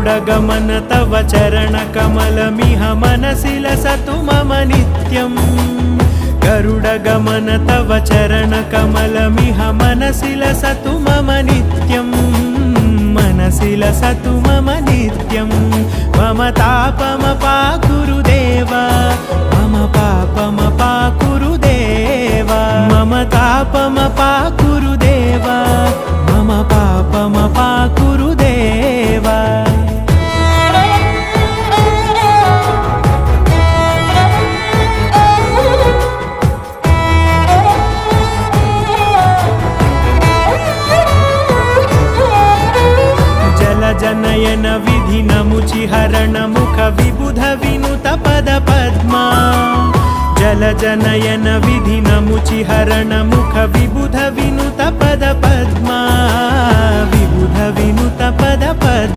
गरुडगमन तव चरणकमलमिह मनसि लसतु मम नित्यम् गरुडगमन तव चरणकमलमिह मनसि लसतु मम नित्यम् मनसि लसतु मम नित्यम् मम तापमपाकुरु देव मम पापमपाकुरु देव मम तापमपाकुरु देव मम पापमपाकुरु देव जनयन विधिनमुचिहरण मुख विबुध विनुत पद पद्मा जल जनयन विधिनमुचिहरण मुख विबुध विनुत पद पद्मा विबुध विनुत पद पद्मा।